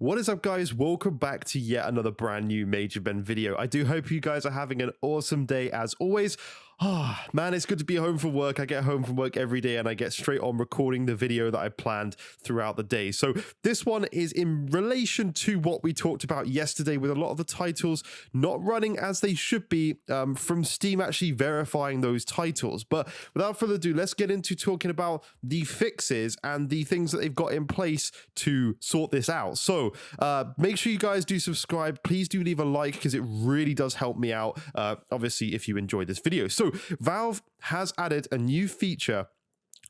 What is up, guys? Welcome back to yet another brand new Major Ben video. I do hope you guys are having an awesome day as always. Man, it's good to be home from work. I get home from work every day and I get straight on recording the video that I planned throughout the day. So this one is in relation to what we talked about yesterday with a lot of the titles not running as they should be from Steam actually verifying those titles. But without further ado, let's get into talking about the fixes and the things that they've got in place to sort this out. So make sure you guys do subscribe. Please do leave a like because it really does help me out, obviously, if you enjoyed this video. So Valve has added a new feature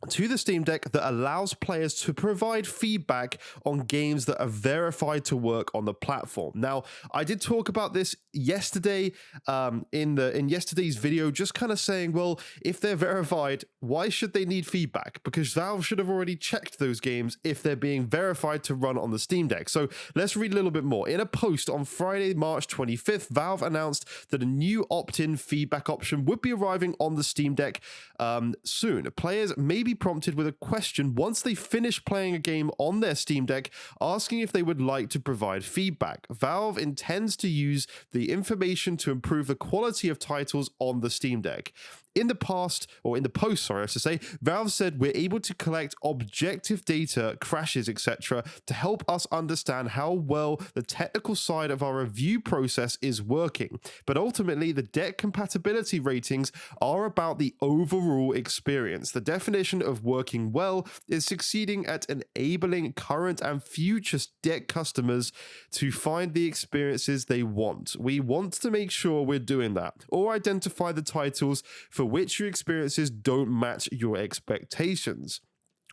to the Steam Deck that allows players to provide feedback on games that are verified to work on the platform. Now, I did talk about this yesterday in yesterday's video, just kind of saying, well, if they're verified, why should they need feedback? Because Valve should have already checked those games if they're being verified to run on the Steam Deck. So let's read a little bit more. In a post on Friday, March 25th, Valve announced that a new opt-in feedback option would be arriving on the Steam Deck soon. Players may be prompted with a question once they finish playing a game on their Steam Deck, asking if they would like to provide feedback. Valve intends to use the information to improve the quality of titles on the Steam Deck. In the post, I should say, Valve said we're able to collect objective data, crashes, etc., to help us understand how well the technical side of our review process is working. But ultimately, the deck compatibility ratings are about the overall experience. The definition of working well is succeeding at enabling current and future deck customers to find the experiences they want. We want to make sure we're doing that, or identify the titles for which your experiences don't match your expectations.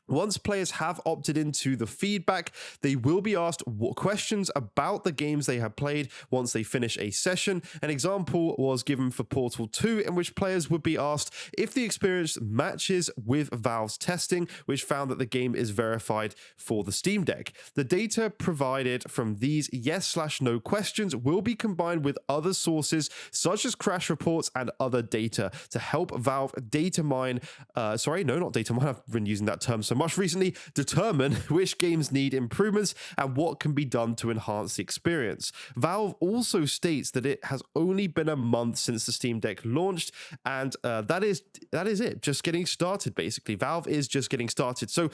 Once players have opted into the feedback, they will be asked questions about the games they have played once they finish a session. An example was given for Portal 2, in which players would be asked if the experience matches with Valve's testing, which found that the game is verified for the Steam Deck. The data provided from these yes/no questions will be combined with other sources, such as crash reports and other data, to help Valve data mine, I've been using that term so much recently, determine which games need improvements and what can be done to enhance the experience. Valve also states that it has only been a month since the Steam Deck launched, and that is it, just getting started basically. Valve is just getting started. So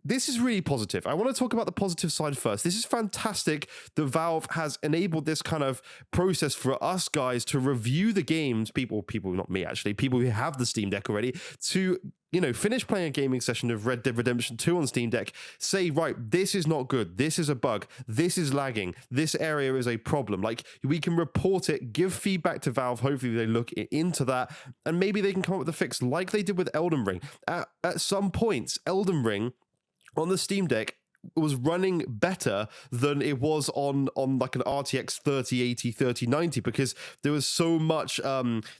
this is really positive. I want to talk about the positive side first. This is fantastic that Valve has enabled this kind of process for us guys to review the games, people, not me actually, people who have the Steam Deck already, to finish playing a gaming session of Red Dead Redemption 2 on Steam Deck, say, right, this is not good, this is a bug, this is lagging, this area is a problem. Like, we can report it, give feedback to Valve, hopefully they look into that, and maybe they can come up with a fix like they did with Elden Ring. At some points, Elden Ring on the Steam Deck was running better than it was on like an RTX 3080, 3090, because there was so much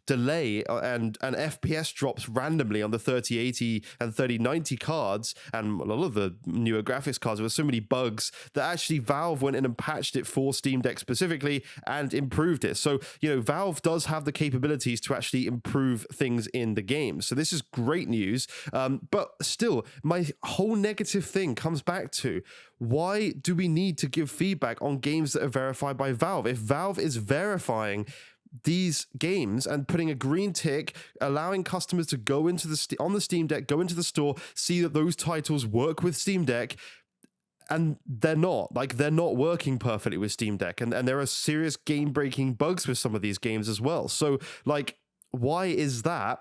delay and FPS drops randomly on the 3080 and 3090 cards, and a lot of the newer graphics cards. There were so many bugs that actually Valve went in and patched it for Steam Deck specifically and improved it. So, Valve does have the capabilities to actually improve things in the game. So this is great news. But still, my whole negative thing comes back to, why do we need to give feedback on games that are verified by Valve? If Valve is verifying these games and putting a green tick, allowing customers to go into on the Steam Deck, go into the store, see that those titles work with Steam Deck, and they're not working perfectly with Steam Deck, and there are serious game-breaking bugs with some of these games as well. So, why is that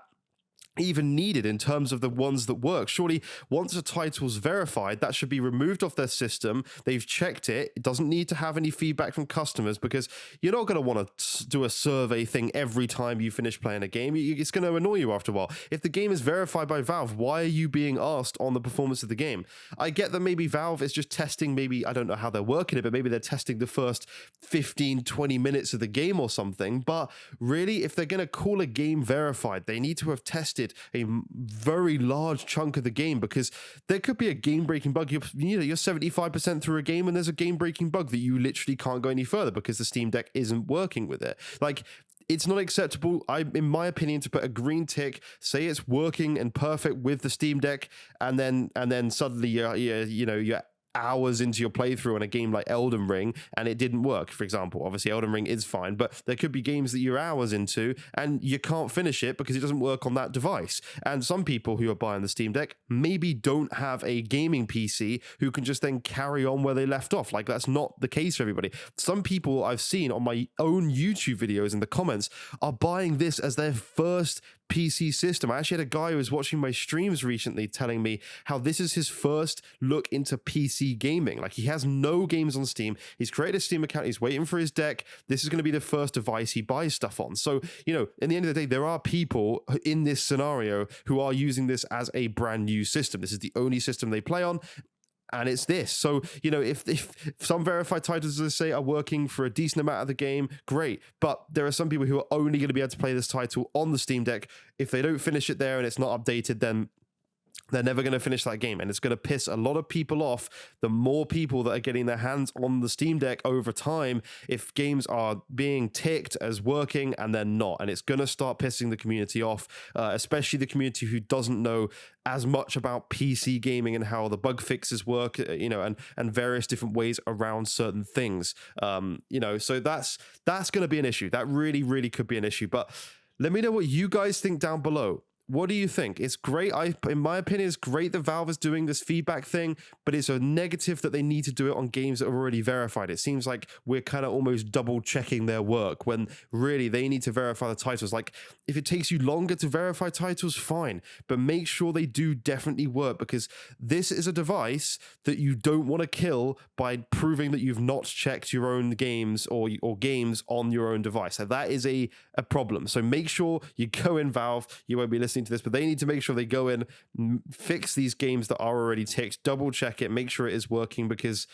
even needed in terms of the ones that work? Surely once a title's verified, that should be removed off their system. They've checked it. It doesn't need to have any feedback from customers, because you're not going to want to do a survey thing every time you finish playing a game. It's going to annoy you after a while. If the game is verified by Valve, why are you being asked on the performance of the game? I get that maybe Valve is just testing, maybe, I don't know how they're working it, but maybe they're testing the first 15, 20 minutes of the game or something. But really, if they're going to call a game verified, they need to have tested a very large chunk of the game, because there could be a game-breaking bug. You're 75% through a game and there's a game-breaking bug that you literally can't go any further because the Steam Deck isn't working with it. It's not acceptable, in my opinion, to put a green tick, say it's working and perfect with the Steam Deck, and then suddenly you're hours into your playthrough on a game like Elden Ring and it didn't work, for example. Obviously Elden Ring is fine, but there could be games that you're hours into and you can't finish it because it doesn't work on that device. And some people who are buying the Steam Deck maybe don't have a gaming PC who can just then carry on where they left off. Like, that's not the case for everybody. Some people I've seen on my own YouTube videos in the comments are buying this as their first PC system. I actually had a guy who was watching my streams recently telling me how this is his first look into PC gaming. Like, he has no games on Steam. He's created a Steam account. He's waiting for his deck. This is going to be the first device he buys stuff on. So, you know, in the end of the day, there are people in this scenario who are using this as a brand new system. This is the only system they play on. And it's this. So, you know, if some verified titles, as I say, are working for a decent amount of the game, great. But there are some people who are only going to be able to play this title on the Steam Deck. If they don't finish it there and it's not updated, then they're never going to finish that game, and it's going to piss a lot of people off. The more people that are getting their hands on the Steam Deck over time, if games are being ticked as working and they're not, and it's going to start pissing the community off, especially the community who doesn't know as much about PC gaming and how the bug fixes work, you know, and various different ways around certain things. You know, so that's going to be an issue. That really could be an issue. But let me know what you guys think down below. What do you think? It's great. In my opinion, it's great that Valve is doing this feedback thing, but it's a negative that they need to do it on games that are already verified. It seems like we're kind of almost double checking their work when really they need to verify the titles. Like, if it takes you longer to verify titles, fine, but make sure they do definitely work, because this is a device that you don't want to kill by proving that you've not checked your own games or games on your own device. So that is a problem. So make sure you go in, Valve. You won't be listening to this, but they need to make sure they go in, fix these games that are already ticked, double check it, make sure it is working, because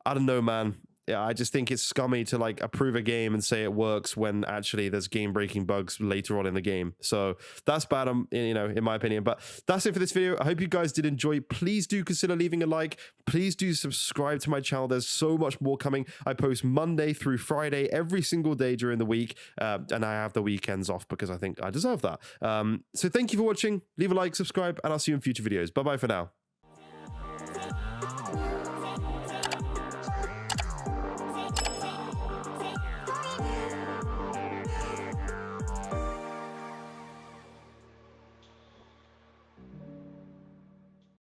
I don't know, man. Yeah, I just think it's scummy to like approve a game and say it works when actually there's game breaking bugs later on in the game. So that's bad, you know, in my opinion. But that's it for this video. I hope you guys did enjoy. Please do consider leaving a like. Please do subscribe to my channel. There's so much more coming. I post Monday through Friday every single day during the week, and I have the weekends off because I think I deserve that. So thank you for watching. Leave a like, subscribe, and I'll see you in future videos. Bye bye for now.